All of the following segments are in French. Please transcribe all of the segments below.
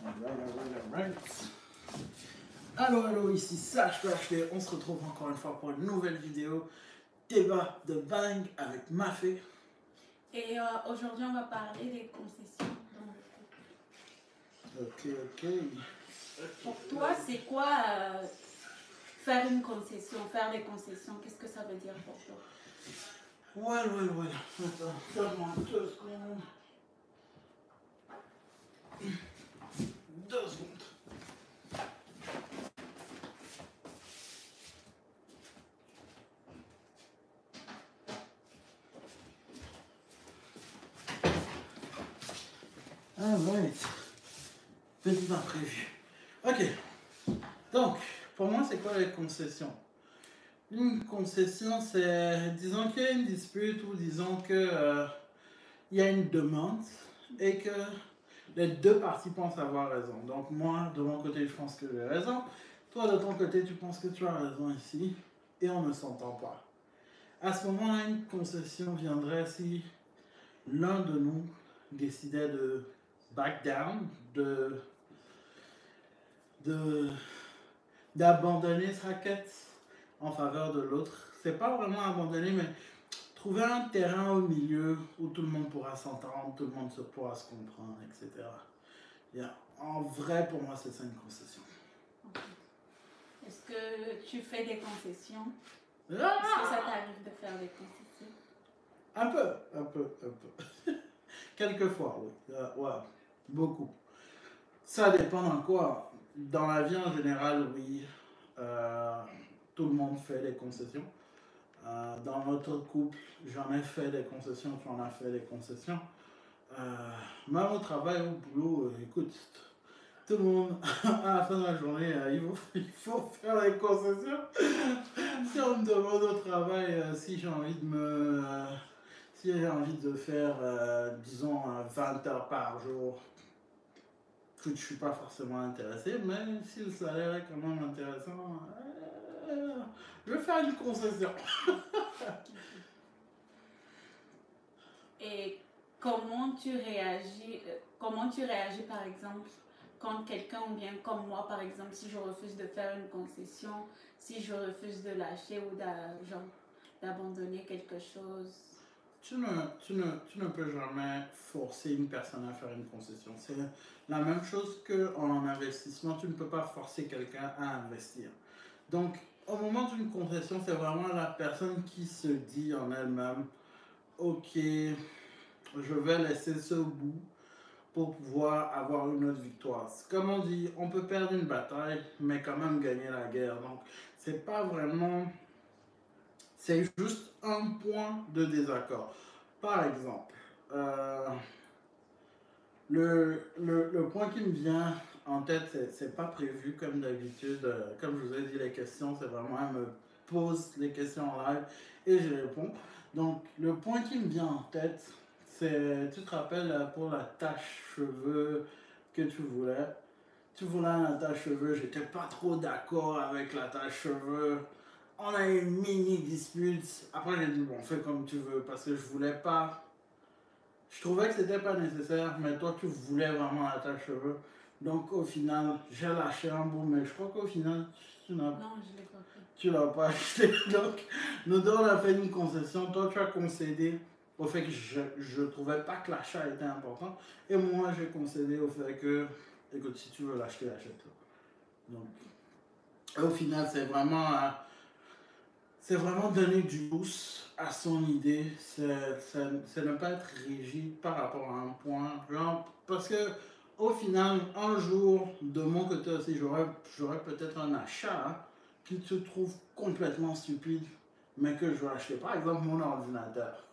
Alright. Allô, ici SashPhD. On se retrouve encore une fois pour une nouvelle vidéo. Débat de Bang avec Mafé. Et aujourd'hui, on va parler des concessions dans le couple. Ok. Pour toi, c'est quoi faire une concession, faire des concessions? Qu'est-ce que ça veut dire pour toi? Voilà. Attends, donne-moi 2 secondes. 2 secondes. Alright. Petit imprévu. Ok. Donc, pour moi, c'est quoi les concessions? Une concession, c'est, disons qu'il y a une dispute ou disons que il y a une demande et que les deux parties pensent avoir raison. Donc moi, de mon côté, je pense que j'ai raison. Toi, de ton côté, tu penses que tu as raison ici et on ne s'entend pas. À ce moment-là, une concession viendrait si l'un de nous décidait de back down, d'abandonner sa quête en faveur de l'autre. C'est pas vraiment abandonner, mais trouver un terrain au milieu où tout le monde pourra s'entendre, tout le monde pourra se comprendre, etc. Yeah. En vrai, pour moi, c'est ça une concession. Est-ce que tu fais des concessions? Est-ce que ça t'arrive de faire des concessions? Un peu. Quelquefois, oui. Ouais, beaucoup. Ça dépend dans quoi. Dans la vie en général, oui. Tout le monde fait des concessions. Dans notre couple, j'en ai fait des concessions, tu en as fait des concessions. Même au travail, au boulot, écoute, tout le monde, à la fin de la journée, il faut faire des concessions. Si on me demande au travail si j'ai envie de faire, disons, 20 heures par jour, je ne suis pas forcément intéressé, mais si le salaire est quand même intéressant, je vais faire une concession. Et comment tu réagis par exemple quand quelqu'un, ou bien comme moi par exemple, si je refuse de faire une concession, si je refuse de lâcher ou d'abandonner quelque chose? Tu ne peux jamais forcer une personne à faire une concession. C'est la même chose qu'en investissement, tu ne peux pas forcer quelqu'un à investir. Donc, au moment d'une concession, c'est vraiment la personne qui se dit en elle-même, ok, je vais laisser ce bout pour pouvoir avoir une autre victoire. Comme on dit, on peut perdre une bataille, mais quand même gagner la guerre. Donc, c'est pas vraiment... C'est juste un point de désaccord. Par exemple, le point qui me vient en tête, c'est pas prévu comme d'habitude. Comme je vous ai dit, les questions, c'est vraiment, elle me pose les questions en live et je réponds. Donc, le point qui me vient en tête, c'est, tu te rappelles pour la tache cheveux que tu voulais. Tu voulais un tache cheveux, j'étais pas trop d'accord avec la tache cheveux. On a eu une mini dispute. Après, j'ai dit, bon, fais comme tu veux, parce que je voulais pas. Je trouvais que c'était pas nécessaire, mais toi, tu voulais vraiment la tache cheveux. Donc, au final, j'ai lâché un bout, mais je crois qu'au final, Non, je l'ai pas fait. Tu l'as pas acheté. Donc, nous deux, on a fait une concession. Toi, tu as concédé au fait que je trouvais pas que l'achat était important. Et moi, j'ai concédé au fait que, écoute, si tu veux l'acheter, achète-le. Donc, au final, c'est vraiment donner du boost à son idée. C'est ne pas être rigide par rapport à un point. Genre, parce que au final, un jour, de mon côté aussi, j'aurais peut-être un achat qui se trouve complètement stupide, mais que je vais acheter. Par exemple, mon ordinateur.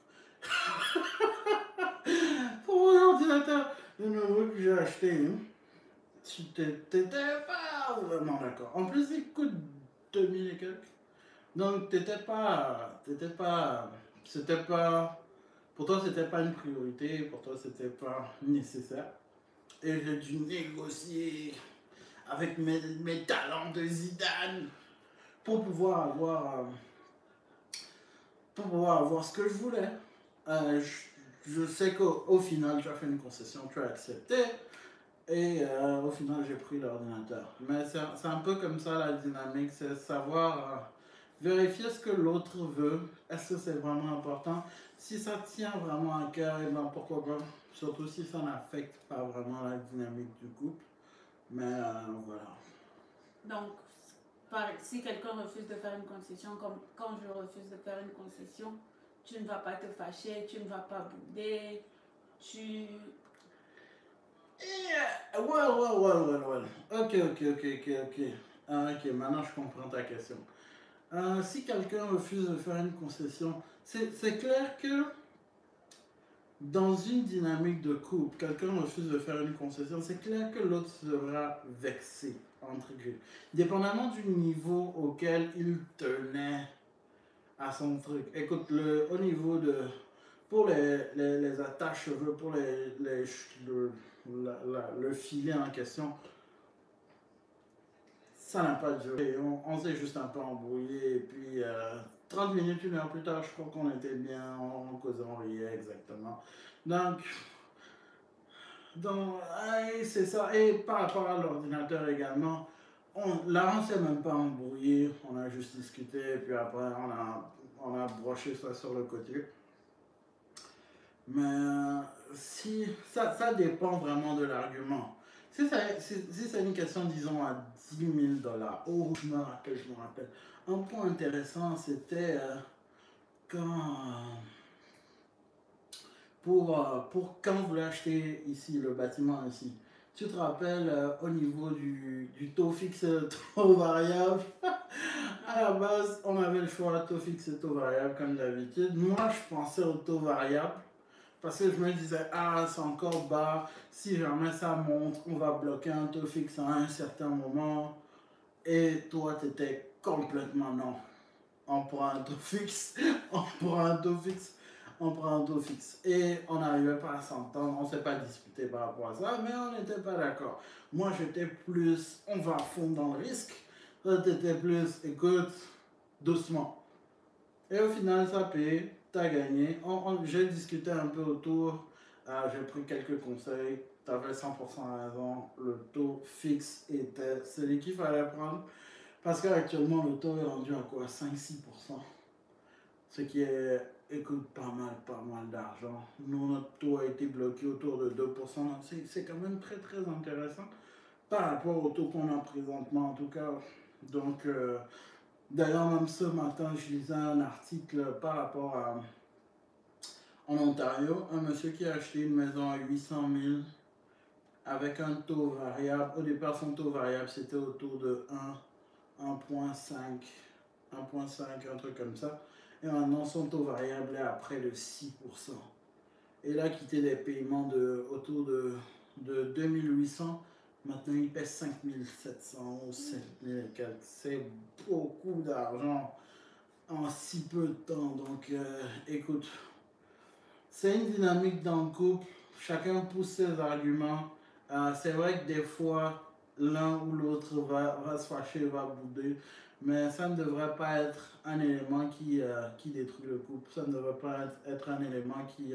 Pour mon ordinateur, le nouveau que j'ai acheté, tu t'étais pas vraiment d'accord. En plus, il coûte 2000 et quelques. Donc, c'était pas, pour toi, c'était pas une priorité, pour toi, c'était pas nécessaire. Et j'ai dû négocier avec mes talents de Zidane pour pouvoir avoir ce que je voulais. Je sais qu'au final, tu as fait une concession, tu as accepté. Et au final, j'ai pris l'ordinateur. Mais c'est un peu comme ça la dynamique, c'est savoir vérifier ce que l'autre veut. Est-ce que c'est vraiment important? Si ça tient vraiment à cœur, et ben pourquoi pas? Surtout si ça n'affecte pas vraiment la dynamique du couple. Mais voilà. Donc, si quelqu'un refuse de faire une concession, comme quand je refuse de faire une concession, tu ne vas pas te fâcher, tu ne vas pas bouder, tu... Ouais. Ok, maintenant je comprends ta question. Si quelqu'un refuse de faire une concession, c'est clair que dans une dynamique de couple, quelqu'un refuse de faire une concession, c'est clair que l'autre sera vexé, entre guillemets. Dépendamment du niveau auquel il tenait à son truc. Écoute, au niveau de... Pour les attaches cheveux, pour le filet en question, ça n'a pas duré. On s'est juste un peu embrouillé. Et puis, 30 minutes, une heure plus tard, je crois qu'on était bien, on causait, on riait exactement. Donc c'est ça. Et par rapport à l'ordinateur également, là, on s'est même pas embrouillé. On a juste discuté. Et puis après, on a broché ça sur le côté. Mais si ça dépend vraiment de l'argument. Si c'est une question, disons, à 10 000 dollars, oh, je me rappelle. Un point intéressant, c'était quand, pour quand vous voulez acheter ici, le bâtiment ici. Tu te rappelles au niveau du taux fixe, taux variable. À la base, on avait le choix taux fixe et taux variable comme d'habitude. Moi, je pensais au taux variable. Parce que je me disais, ah, c'est encore bas, si jamais ça monte, on va bloquer un taux fixe à un certain moment. Et toi, tu étais complètement non. On prend un taux fixe, on prend un taux fixe, on prend un taux fixe. Et on n'arrivait pas à s'entendre, on ne s'est pas disputé par rapport à ça, mais on n'était pas d'accord. Moi, j'étais plus, on va à fond dans le risque. Toi, tu étais plus, écoute, doucement. Et au final, ça paye, t'as gagné. J'ai discuté un peu autour, j'ai pris quelques conseils. Tu avais 100% raison. Le taux fixe était celui qu'il fallait prendre. Parce qu'actuellement, le taux est rendu à quoi? 5-6%. Ce qui est, écoute, pas mal d'argent. Nous, notre taux a été bloqué autour de 2%. C'est quand même très, très intéressant par rapport au taux qu'on a présentement, en tout cas. Donc, d'ailleurs, même ce matin, je lisais un article par rapport à, en Ontario, un monsieur qui a acheté une maison à 800 000 avec un taux variable. Au départ, son taux variable, c'était autour de 1,5, un truc comme ça. Et maintenant, son taux variable est à près de 6%. Et là, quitter des paiements autour de 2800. Maintenant, il paie 5700 ou 7000 et quelques. C'est beaucoup d'argent en si peu de temps. Donc, écoute, c'est une dynamique dans le couple. Chacun pousse ses arguments. C'est vrai que des fois, l'un ou l'autre va se fâcher, va bouder. Mais ça ne devrait pas être un élément qui détruit le couple. Ça ne devrait pas être un élément qui,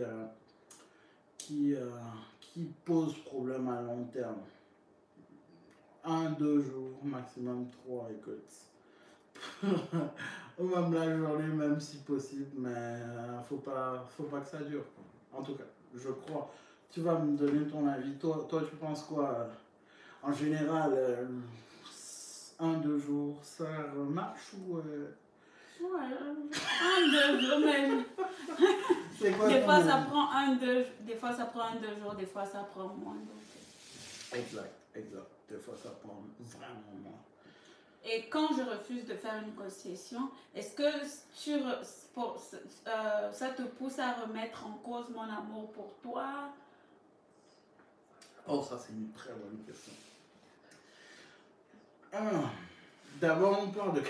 qui pose problème à long terme. 1-2 jours, maximum 3, écoute. Ou même la journée, même si possible, mais faut pas que ça dure. En tout cas, je crois. Tu vas me donner ton avis. Toi tu penses quoi? En général, 1-2 jours, ça marche ou... Ouais, 1-2 jours même. C'est quoi Des ton fois, avis? ça prend 1-2, des fois, ça prend 1-2 jours, des fois, ça prend moins. Exact. Des fois, ça prend vraiment moins. Et quand je refuse de faire une concession, est-ce que ça te pousse à remettre en cause mon amour pour toi? Oh, ça, c'est une très bonne question. D'abord, on parle de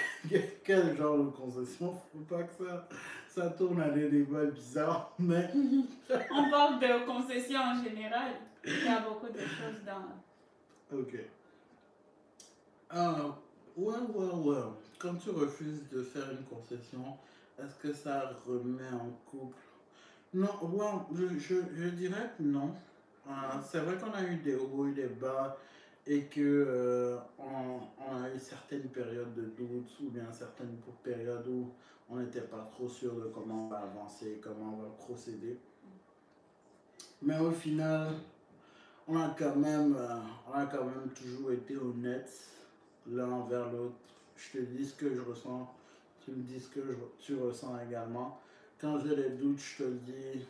quel genre de concession. Faut pas que ça tourne à des débats bizarres, mais... On parle de concession en général. Il y a beaucoup de choses dans... Ok. Ouais. Quand tu refuses de faire une concession, est-ce que ça remet en couple? Non, je dirais que non. C'est vrai qu'on a eu des hauts et des bas et que on a eu certaines périodes de doute ou bien certaines périodes où on n'était pas trop sûr de comment on va avancer, comment on va procéder. Mais au final, on a quand même toujours été honnêtes l'un envers l'autre. Je te dis ce que je ressens, tu me dis ce que tu ressens également. Quand j'ai des doutes, je te le dis.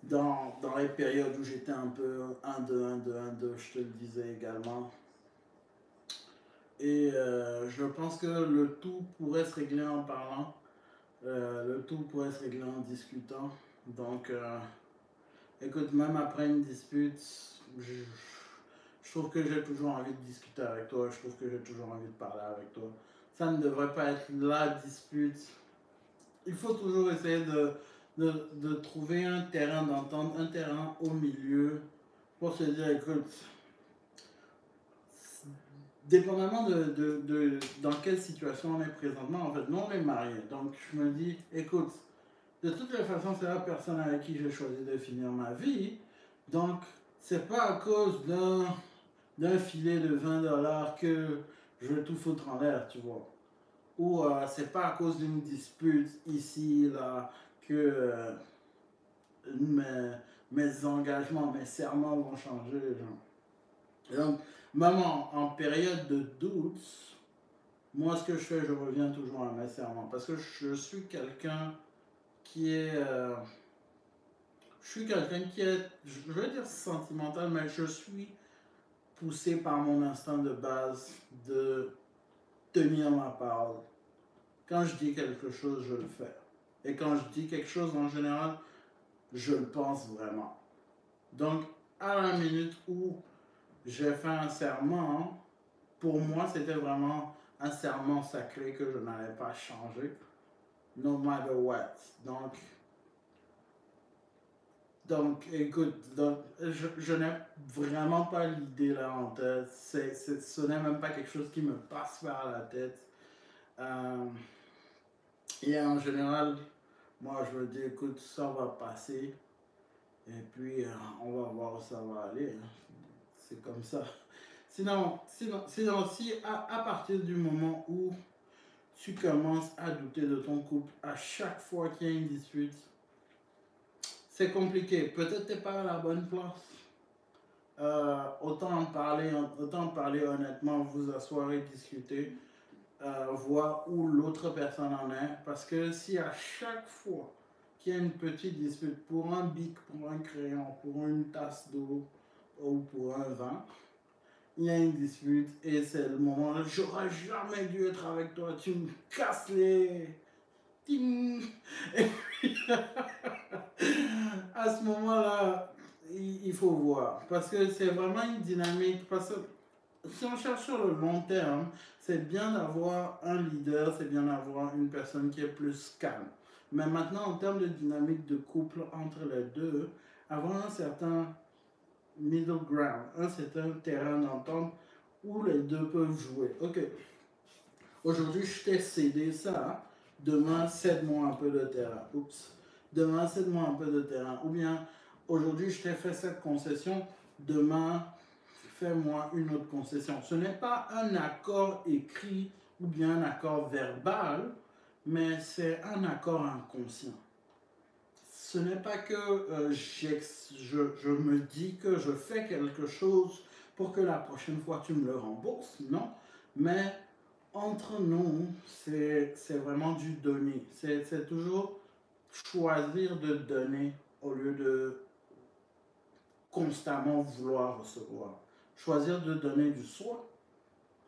Dans les périodes où j'étais un peu 1-2, 1-2, 1-2, je te le disais également. Et je pense que le tout pourrait se régler en parlant. Le tout pourrait se régler en discutant. Donc, écoute, même après une dispute, je trouve que j'ai toujours envie de discuter avec toi. Je trouve que j'ai toujours envie de parler avec toi. Ça ne devrait pas être la dispute. Il faut toujours essayer de trouver un terrain d'entente, un terrain au milieu pour se dire, écoute, dépendamment dans quelle situation on est présentement, en fait, nous on est mariés. Donc je me dis, écoute, de toutes les façons, c'est la personne avec qui j'ai choisi de finir ma vie. Donc, c'est pas à cause d'un filet de 20 $ que je vais tout foutre en l'air, tu vois. Ou c'est pas à cause d'une dispute ici, là, que mes engagements, mes serments vont changer. Genre. Et donc, même en période de doute, moi, ce que je fais, je reviens toujours à mes serments. Parce que je suis quelqu'un qui est. Je suis quelqu'un qui est, je veux dire sentimental, mais je suis poussé par mon instinct de base de tenir ma parole. Quand je dis quelque chose, je le fais. Et quand je dis quelque chose, en général, je le pense vraiment. Donc, à la minute où j'ai fait un serment, pour moi, c'était vraiment un serment sacré que je n'allais pas changer, no matter what. Donc écoute, je n'ai vraiment pas l'idée là en tête. Ce n'est même pas quelque chose qui me passe par la tête. Et en général, moi je me dis, écoute, ça va passer. Et puis, on va voir où ça va aller. C'est comme ça. Sinon si à partir du moment où tu commences à douter de ton couple, à chaque fois qu'il y a une dispute, c'est compliqué. Peut-être que tu n'es pas à la bonne place. Autant en parler honnêtement, vous asseoir et discuter, voir où l'autre personne en est. Parce que si à chaque fois qu'il y a une petite dispute pour un bic, pour un crayon, pour une tasse d'eau ou pour un vin, il y a une dispute et c'est le moment où j'aurais jamais dû être avec toi, tu me casses les... Ting! Et puis, à ce moment-là, il faut voir. Parce que c'est vraiment une dynamique. Parce que si on cherche sur le long terme, c'est bien d'avoir un leader, c'est bien d'avoir une personne qui est plus calme. Mais maintenant, en termes de dynamique de couple entre les deux, avoir un certain middle ground, un certain terrain d'entente où les deux peuvent jouer. Ok, aujourd'hui je t'ai cédé ça, demain cède-moi un peu de terrain. Oups, demain cède-moi un peu de terrain. Ou bien aujourd'hui je t'ai fait cette concession, demain fais-moi une autre concession. Ce n'est pas un accord écrit ou bien un accord verbal, mais c'est un accord inconscient. Ce n'est pas que je me dis que je fais quelque chose pour que la prochaine fois tu me le rembourses, non. Mais entre nous, c'est vraiment du donner. C'est toujours choisir de donner au lieu de constamment vouloir recevoir. Choisir de donner du soi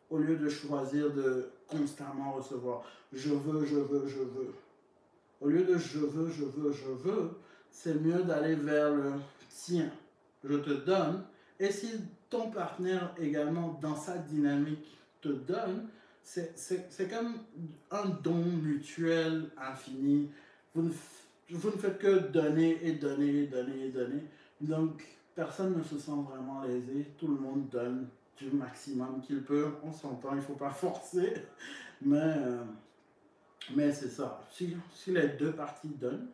au lieu de choisir de constamment recevoir. Je veux, je veux, je veux. Au lieu de je veux, je veux, je veux, c'est mieux d'aller vers le tiens, je te donne. Et si ton partenaire également dans sa dynamique te donne, c'est comme un don mutuel infini. Vous ne faites que donner et donner et donner et donner. Donc, personne ne se sent vraiment lésé. Tout le monde donne du maximum qu'il peut. On s'entend, il ne faut pas forcer. Mais c'est ça. Si les deux parties donnent,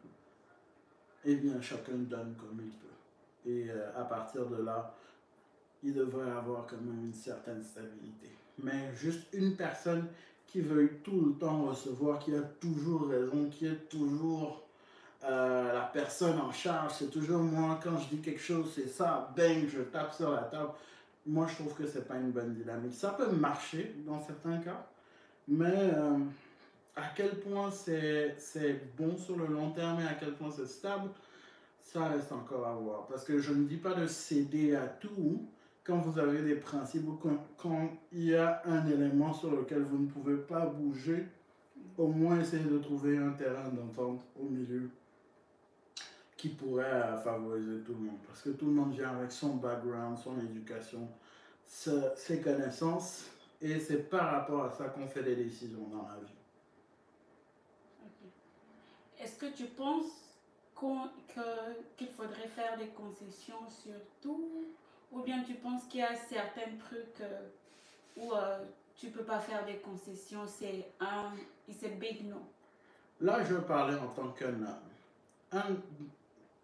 eh bien chacun donne comme il peut. Et à partir de là, il devrait avoir quand même une certaine stabilité. Mais juste une personne qui veuille tout le temps recevoir, qui a toujours raison, qui est toujours la personne en charge, c'est toujours moi, quand je dis quelque chose, c'est ça, bang, je tape sur la table. Moi, je trouve que c'est pas une bonne dynamique. Ça peut marcher dans certains cas, mais à quel point c'est bon sur le long terme et à quel point c'est stable, ça reste encore à voir. Parce que je ne dis pas de céder à tout quand vous avez des principes ou quand il y a un élément sur lequel vous ne pouvez pas bouger. Au moins essayer de trouver un terrain d'entente au milieu qui pourrait favoriser tout le monde. Parce que tout le monde vient avec son background, son éducation, ses connaissances. Et c'est par rapport à ça qu'on fait des décisions dans la vie. Okay. Est-ce que tu penses qu'il faudrait faire des concessions sur tout, ou bien tu penses qu'il y a certains trucs où tu peux pas faire des concessions, c'est big no? Là, je parlais en tant qu'un homme.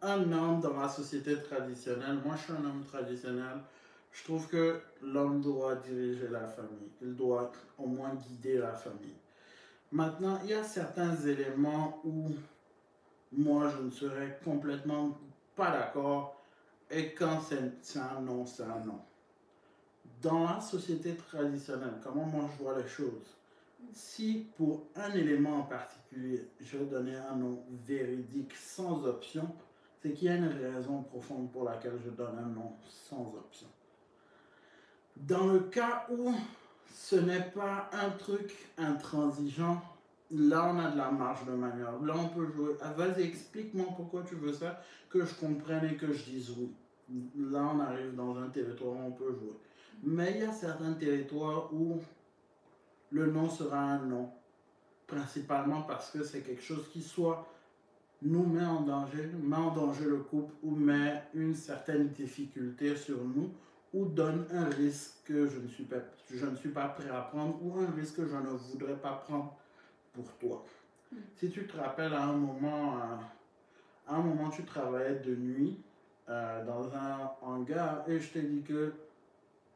Un homme dans la société traditionnelle, moi je suis un homme traditionnel, je trouve que l'homme doit diriger la famille, il doit au moins guider la famille. Maintenant, il y a certains éléments où moi je ne serais complètement pas d'accord, et quand c'est un non, c'est un non. Dans la société traditionnelle, comment moi je vois les choses, si pour un élément en particulier, je donnais un nom véridique sans option, c'est qu'il y a une raison profonde pour laquelle je donne un nom sans option. Dans le cas où ce n'est pas un truc intransigeant, là on a de la marge de manœuvre. Là on peut jouer. Ah, vas-y, explique-moi pourquoi tu veux ça, que je comprenne et que je dise oui. Là on arrive dans un territoire où on peut jouer. Mais il y a certains territoires où le non sera un non, principalement parce que c'est quelque chose qui soit nous met en danger le couple, ou met une certaine difficulté sur nous, ou donne un risque que je ne suis pas prêt à prendre, ou un risque que je ne voudrais pas prendre pour toi. Si tu te rappelles, à un moment tu travaillais de nuit dans un hangar, et je t'ai dit que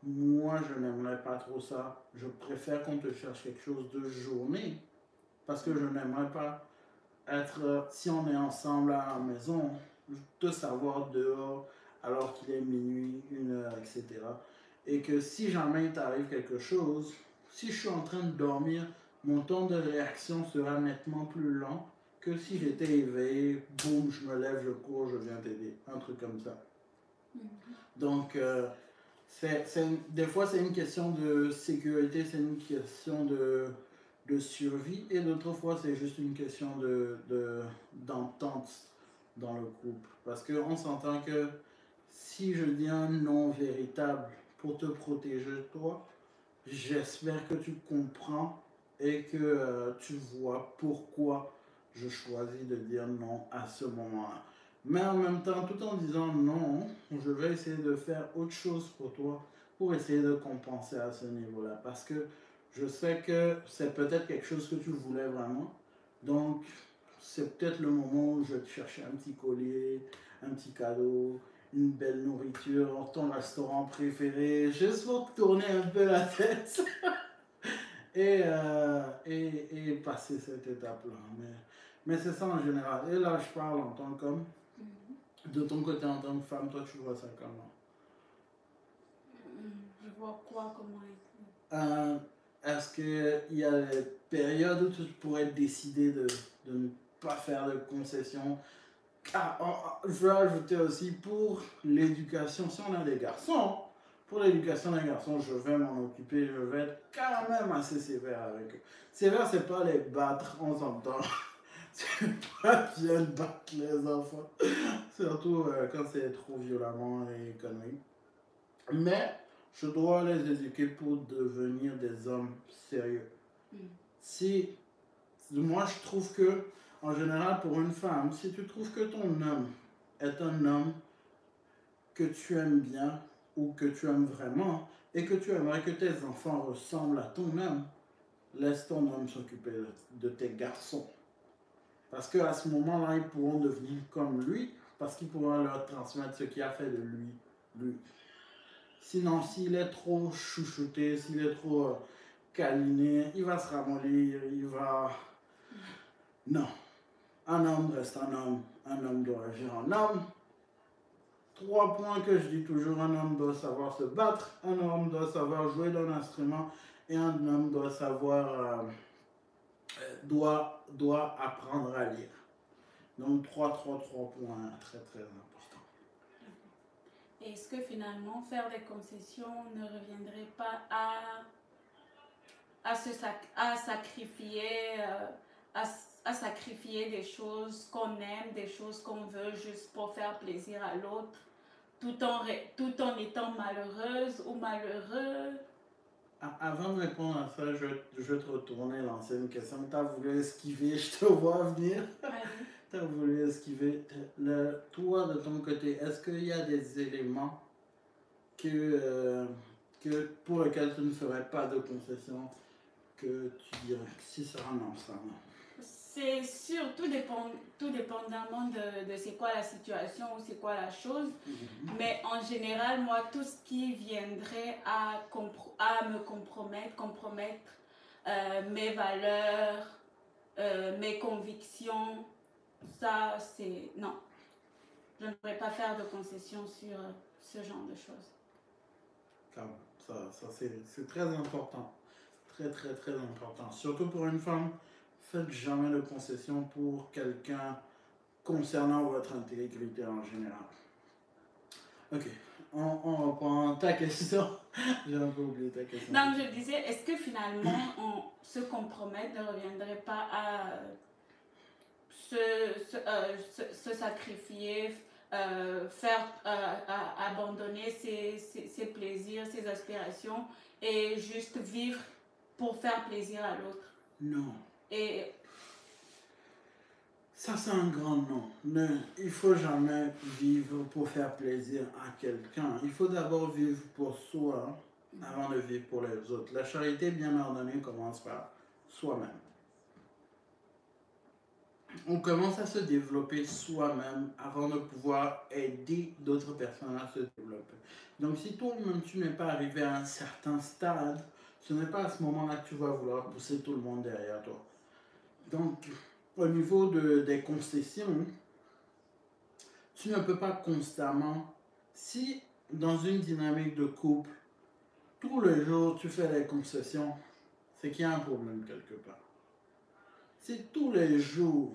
moi je n'aimerais pas trop ça, je préfère qu'on te cherche quelque chose de journée, parce que je n'aimerais pas être, si on est ensemble à la maison, te savoir dehors alors qu'il est minuit, 1 heure, etc. Et que si jamais il t'arrive quelque chose, si je suis en train de dormir, mon temps de réaction sera nettement plus lent que si j'étais éveillé, boum, je me lève, je cours, je viens t'aider. Un truc comme ça. Donc, des fois, c'est une question de sécurité, c'est une question de survie, et d'autres fois c'est juste une question d'entente dans le couple. Parce qu'on s'entend que si je dis un non véritable pour te protéger toi, j'espère que tu comprends et que tu vois pourquoi je choisis de dire non à ce moment-là. Mais en même temps, tout en disant non, je vais essayer de faire autre chose pour toi, pour essayer de compenser à ce niveau-là. Parce que je sais que c'est peut-être quelque chose que tu voulais vraiment. Donc, c'est peut-être le moment où je vais te chercher un petit collier, un petit cadeau, une belle nourriture, ton restaurant préféré, juste pour te tourner un peu la tête et passer cette étape-là. Mais c'est ça en général. Et là, je parle en tant qu'homme. De ton côté, en tant que femme, toi, tu vois ça comment? Je vois quoi, comment est-ce qu'il y a des périodes où tu pourrais décider de ne pas faire de concessions? Je veux ajouter aussi pour l'éducation, si on a des garçons, pour l'éducation des garçons, je vais m'en occuper, je vais être quand même assez sévère avec eux. Sévère, c'est pas les battre, on s'entend. C'est pas bien de battre les enfants, surtout quand c'est trop violemment et conneries. Mais je dois les éduquer pour devenir des hommes sérieux. Si moi je trouve que, en général pour une femme, si tu trouves que ton homme est un homme que tu aimes bien ou que tu aimes vraiment et que tu aimerais que tes enfants ressemblent à ton homme, laisse ton homme s'occuper de tes garçons. Parce qu'à ce moment-là, ils pourront devenir comme lui parce qu'il pourra leur transmettre ce qui a fait de lui, lui. Sinon, s'il est trop chouchouté, s'il est trop câliné, il va se ramollir, il va... Non. Un homme reste un homme doit agir en homme. 3 points que je dis toujours, un homme doit savoir se battre, un homme doit savoir jouer d'un instrument et un homme doit savoir, doit apprendre à lire. Donc 3 points très très importants. Est-ce que finalement faire des concessions ne reviendrait pas à sacrifier, à sacrifier des choses qu'on aime, des choses qu'on veut juste pour faire plaisir à l'autre, tout en étant malheureuse ou malheureux? Avant de répondre à ça, je vais te retourner l'ancienne question. Tu as voulu esquiver, je te vois venir. Tu as voulu esquiver. Toi, de ton côté, est-ce qu'il y a des éléments que pour lesquels tu ne ferais pas de concession, que tu dirais si ça non, ça non? C'est sûr, tout dépendamment de c'est quoi la situation ou c'est quoi la chose. Mais en général, moi, tout ce qui viendrait à me compromettre mes valeurs, mes convictions, ça, c'est... Non. Je ne pourrais pas faire de concessions sur ce genre de choses. Ça c'est très important. Très, très, très important. Surtout pour une femme, faites jamais de concessions pour quelqu'un concernant votre intégrité en général. Ok, on reprend ta question. J'ai un peu oublié ta question. Donc je disais, est-ce que finalement se compromettre ne reviendrait pas à se sacrifier, abandonner ses plaisirs, ses aspirations et juste vivre pour faire plaisir à l'autre? Non. Et ça, c'est un grand non. Il ne faut jamais vivre pour faire plaisir à quelqu'un. Il faut d'abord vivre pour soi avant de vivre pour les autres. La charité bien ordonnée commence par soi-même. On commence à se développer soi-même avant de pouvoir aider d'autres personnes à se développer. Donc si toi-même tu n'es pas arrivé à un certain stade, ce n'est pas à ce moment-là que tu vas vouloir pousser tout le monde derrière toi. Donc au niveau des concessions, tu ne peux pas constamment, si dans une dynamique de couple, tous les jours tu fais des concessions, c'est qu'il y a un problème quelque part. Si tous les jours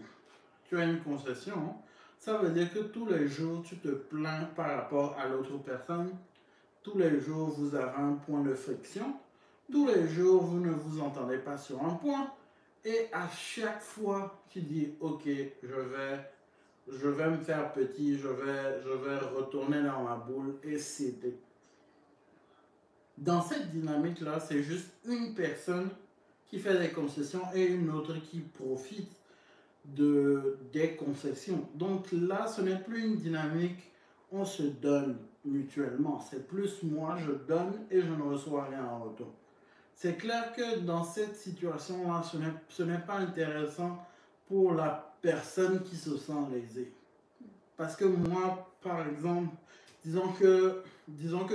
tu as une concession, ça veut dire que tous les jours tu te plains par rapport à l'autre personne, tous les jours vous avez un point de friction, tous les jours vous ne vous entendez pas sur un point, et à chaque fois tu dis ok, je vais me faire petit, je vais retourner dans ma boule et céder. Dans cette dynamique-là, c'est juste une personne qui fait des concessions et une autre qui profite des concessions. Donc là, ce n'est plus une dynamique, on se donne mutuellement. C'est plus moi, je donne et je ne reçois rien en retour. C'est clair que dans cette situation-là, ce n'est pas intéressant pour la personne qui se sent lésée. Parce que moi, par exemple, disons que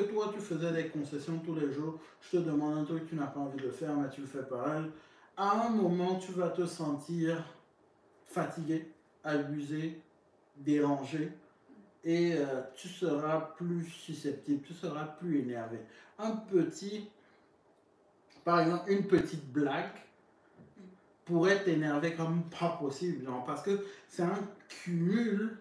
toi, tu faisais des concessions tous les jours, je te demande un truc que tu n'as pas envie de faire, mais tu le fais pareil. À un moment, tu vas te sentir fatigué, abusé, dérangé, et tu seras plus susceptible, tu seras plus énervé. Par exemple, une petite blague pourrait t'énerver comme pas possible, genre, parce que c'est un cumul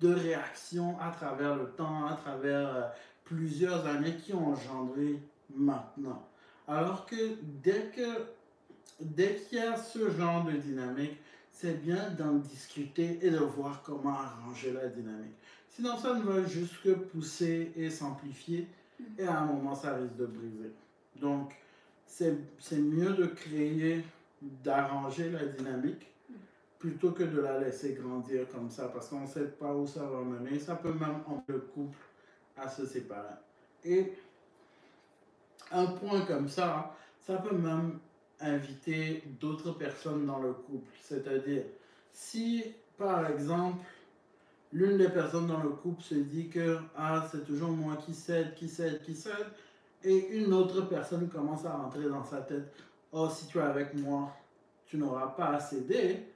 de réactions à travers le temps, à travers plusieurs années qui ont engendré maintenant. Alors que dès qu'il y a ce genre de dynamique, c'est bien d'en discuter et de voir comment arranger la dynamique. Sinon, ça ne va juste que pousser et s'amplifier, et à un moment, ça risque de briser. Donc, c'est mieux de créer, d'arranger la dynamique, plutôt que de la laisser grandir comme ça, parce qu'on ne sait pas où ça va mener. Ça peut même emmener le couple à se séparer. Et un point comme ça peut même inviter d'autres personnes dans le couple. C'est-à-dire, si par exemple, l'une des personnes dans le couple se dit que ah, c'est toujours moi qui cède, qui cède, qui cède, et une autre personne commence à rentrer dans sa tête, oh, si tu es avec moi, tu n'auras pas à céder.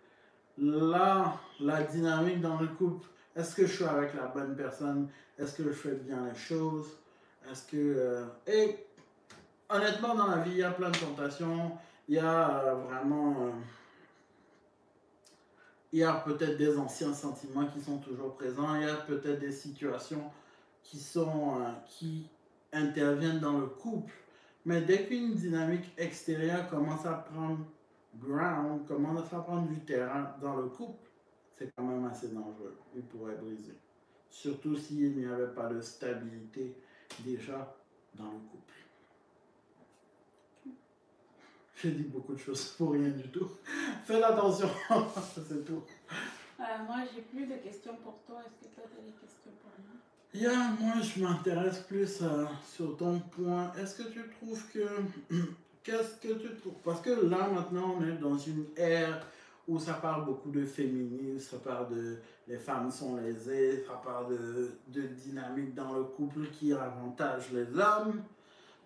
Là, la dynamique dans le couple, est-ce que je suis avec la bonne personne? Est-ce que je fais bien les choses? Est-ce que... Et honnêtement, dans la vie, il y a plein de tentations. Il y a il y a peut-être des anciens sentiments qui sont toujours présents. Il y a peut-être des situations qui interviennent dans le couple. Mais dès qu'une dynamique extérieure commence à prendre ground, commence à prendre du terrain dans le couple, c'est quand même assez dangereux. Il pourrait briser. Surtout s'il n'y avait pas de stabilité déjà dans le couple. J'ai dit beaucoup de choses pour rien du tout. Faites attention, c'est tout. Moi, j'ai plus de questions pour toi. Est-ce que toi, tu as des questions pour moi? Moi, je m'intéresse plus sur ton point. Est-ce que tu trouves que... Qu'est-ce que tu trouves? Parce que là, maintenant, on est dans une ère où ça parle beaucoup de féminisme, ça parle de les femmes sont lésées, ça parle de dynamique dans le couple qui avantage les hommes.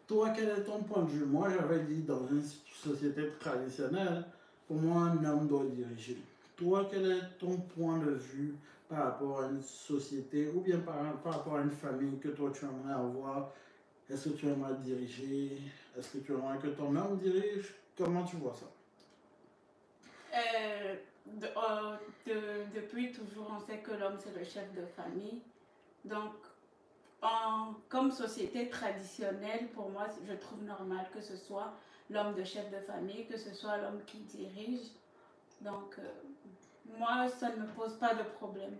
Toi, quel est ton point de vue? Moi, j'avais dit dans une société traditionnelle, pour moi, un homme doit diriger. Toi, quel est ton point de vue par rapport à une société ou bien par rapport à une famille que toi tu aimerais avoir? Est-ce que tu aimerais diriger? Est-ce que tu aimerais que ton homme dirige? Comment tu vois ça? Depuis toujours, on sait que l'homme, c'est le chef de famille. Donc, comme société traditionnelle, pour moi, je trouve normal que ce soit l'homme de chef de famille, que ce soit l'homme qui dirige. Donc, moi, ça ne me pose pas de problème.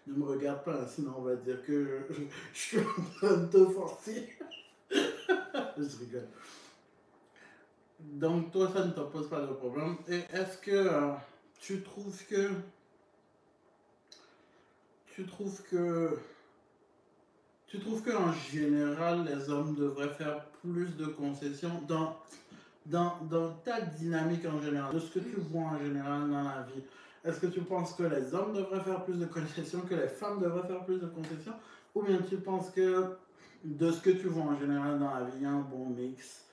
Ne me regarde pas, sinon on va dire que je suis en train de te forcer. Je rigole. Donc, toi, ça ne te pose pas de problème. Et est-ce que tu trouves que... Tu trouves que... Tu trouves qu'en général, les hommes devraient faire plus de concessions dans ta dynamique en général, de ce que tu vois en général dans la vie? Est-ce que tu penses que les hommes devraient faire plus de concessions, que les femmes devraient faire plus de concessions? Ou bien tu penses que de ce que tu vois en général dans la vie, il y a un bon mix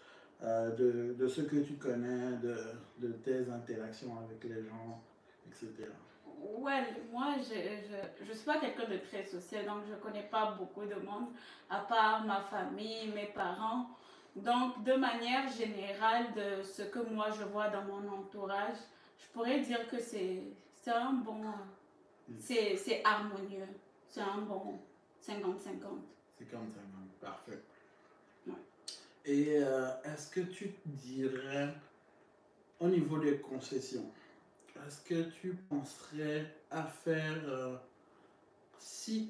de ce que tu connais, de tes interactions avec les gens, etc. Ouais, moi, je ne suis pas quelqu'un de très social, donc je ne connais pas beaucoup de monde, à part ma famille, mes parents. Donc, de manière générale, de ce que moi je vois dans mon entourage, je pourrais dire que c'est un bon... C'est harmonieux. C'est un bon 50-50. C'est comme ça, parfait. Ouais. Et est-ce que tu dirais, au niveau des concessions, est-ce que tu penserais à faire, si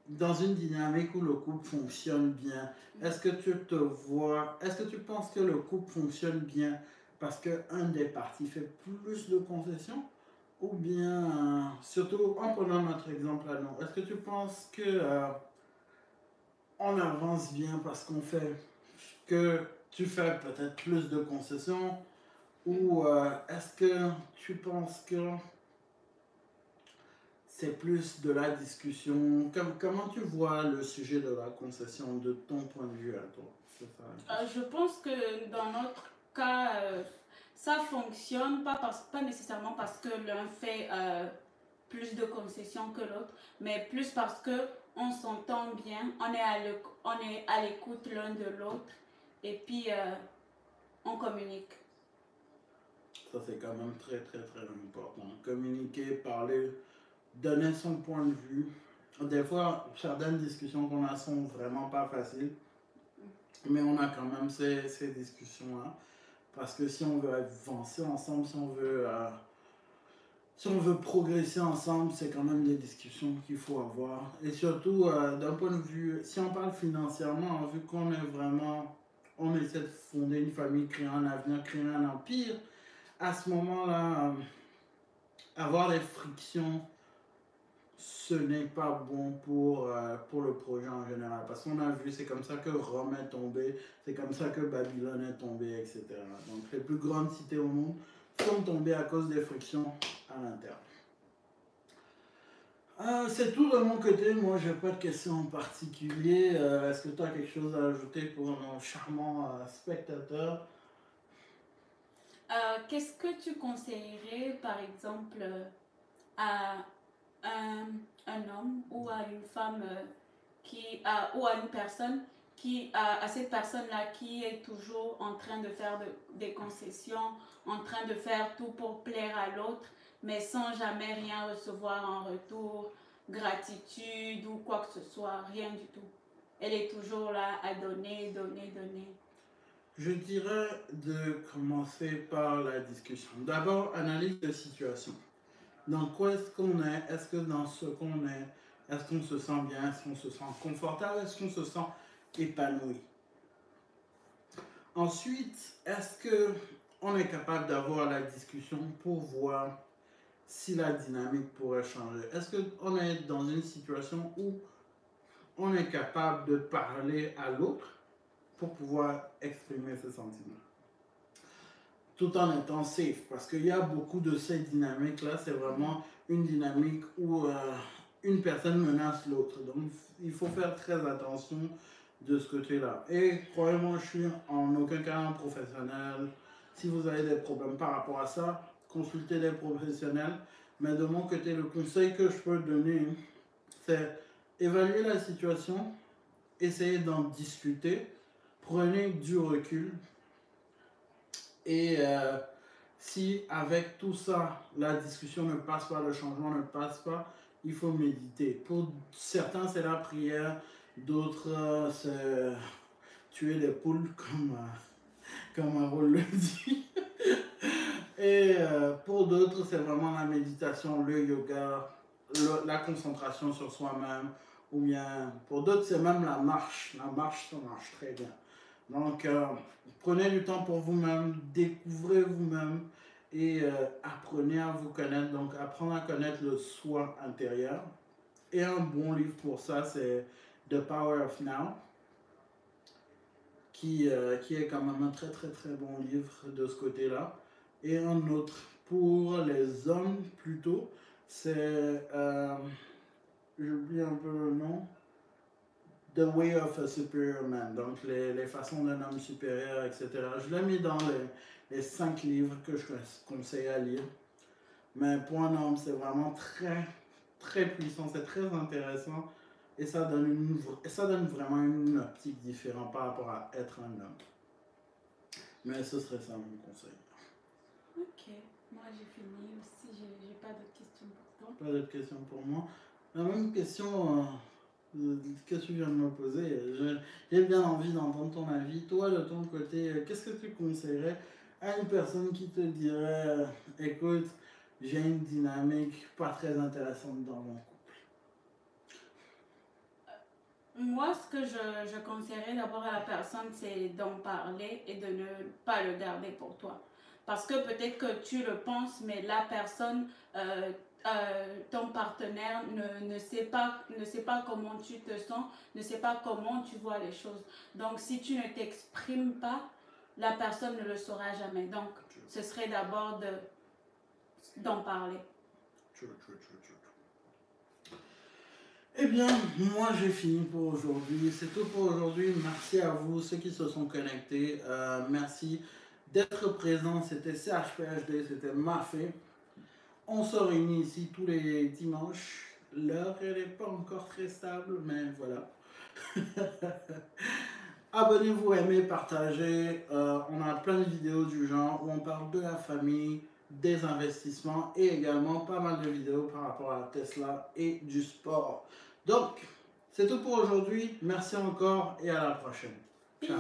dans une dynamique où le couple fonctionne bien, est-ce que tu te vois, est-ce que tu penses que le couple fonctionne bien parce qu'un des partis fait plus de concessions? Ou bien, surtout en prenant notre exemple à nous, est-ce que tu penses que on avance bien parce qu'on fait, que tu fais peut-être plus de concessions? Ou est-ce que tu penses que c'est plus de la discussion? Comment tu vois le sujet de la concession de ton point de vue à toi? Je pense que dans notre cas, ça fonctionne pas nécessairement parce que l'un fait plus de concessions que l'autre, mais plus parce que on s'entend bien, on est à l'écoute l'un de l'autre et puis on communique. Ça, c'est quand même très, très, très important. Communiquer, parler, donner son point de vue. Des fois, certaines discussions qu'on a sont vraiment pas faciles, mais on a quand même ces discussions-là. Parce que si on veut avancer ensemble, si on veut progresser ensemble, c'est quand même des discussions qu'il faut avoir. Et surtout, d'un point de vue, si on parle financièrement, vu qu'on est vraiment, on essaie de fonder une famille, créer un avenir, créer un empire, à ce moment-là, avoir des frictions, ce n'est pas bon pour le projet en général. Parce qu'on a vu, c'est comme ça que Rome est tombée, c'est comme ça que Babylone est tombée, etc. Donc les plus grandes cités au monde sont tombées à cause des frictions à l'interne. C'est tout de mon côté. Moi, j'ai pas de questions en particulier. Est-ce que tu as quelque chose à ajouter pour nos charmants spectateurs? Qu'est-ce que tu conseillerais, par exemple, à un, un homme ou à une femme ou à une personne à cette personne-là qui est toujours en train de faire des concessions, en train de faire tout pour plaire à l'autre, mais sans jamais rien recevoir en retour, gratitude ou quoi que ce soit, rien du tout. Elle est toujours là à donner, donner, donner. Je dirais de commencer par la discussion. D'abord, analyse de situation. Dans quoi est-ce qu'on est? Est-ce que dans ce qu'on est, est-ce qu'on se sent bien? Est-ce qu'on se sent confortable? Est-ce qu'on se sent épanoui? Ensuite, est-ce que on est capable d'avoir la discussion pour voir si la dynamique pourrait changer? Est-ce qu'on est dans une situation où on est capable de parler à l'autre pour pouvoir exprimer ses sentiments? Tout en étant safe, parce qu'il y a beaucoup de ces dynamiques-là, c'est vraiment une dynamique où une personne menace l'autre. Donc, il faut faire très attention de ce côté-là. Et croyez-moi, je suis en aucun cas un professionnel. Si vous avez des problèmes par rapport à ça, consultez des professionnels. Mais de mon côté, le conseil que je peux donner, c'est évaluer la situation, essayer d'en discuter, prenez du recul. Et si avec tout ça, la discussion ne passe pas, le changement ne passe pas, il faut méditer. Pour certains, c'est la prière, d'autres, c'est tuer les poules, comme Harold le dit. Et pour d'autres, c'est vraiment la méditation, le yoga, la concentration sur soi-même. Ou bien, pour d'autres, c'est même la marche. La marche, ça marche très bien. Donc, prenez du temps pour vous-même, découvrez vous-même et apprenez à vous connaître. Donc, apprendre à connaître le soi intérieur. Et un bon livre pour ça, c'est The Power of Now, qui est quand même un très très très bon livre de ce côté-là. Et un autre pour les hommes plutôt, c'est, j'oublie un peu le nom, The Way of a Superior Man, donc les façons d'un homme supérieur, etc. Je l'ai mis dans les 5 livres que je conseille à lire. Mais pour un homme, c'est vraiment très, très puissant, c'est très intéressant et ça donne vraiment une optique différente par rapport à être un homme. Mais ce serait ça mon conseil. Ok, moi j'ai fini aussi, j'ai pas d'autres questions pour toi. Pas d'autres questions pour moi. La même question que tu viens de me poser, j'ai bien envie d'entendre ton avis. Toi, de ton côté, qu'est-ce que tu conseillerais à une personne qui te dirait, écoute, j'ai une dynamique pas très intéressante dans mon couple? Moi, ce que je conseillerais d'abord à la personne, c'est d'en parler et de ne pas le garder pour toi. Parce que peut-être que tu le penses, mais la personne, ton partenaire ne sait pas comment tu te sens, ne sait pas comment tu vois les choses. Donc, si tu ne t'exprimes pas, la personne ne le saura jamais. Donc, ce serait d'abord d'en parler. Eh bien, moi j'ai fini pour aujourd'hui. C'est tout pour aujourd'hui. Merci à vous, ceux qui se sont connectés. Merci d'être présents. C'était CHPHD, c'était Mafé. On se réunit ici tous les dimanches. L'heure, elle n'est pas encore très stable, mais voilà. Abonnez-vous, aimez, partagez. On a plein de vidéos du genre où on parle de la famille, des investissements et également pas mal de vidéos par rapport à Tesla et du sport. Donc, c'est tout pour aujourd'hui. Merci encore et à la prochaine. Ciao.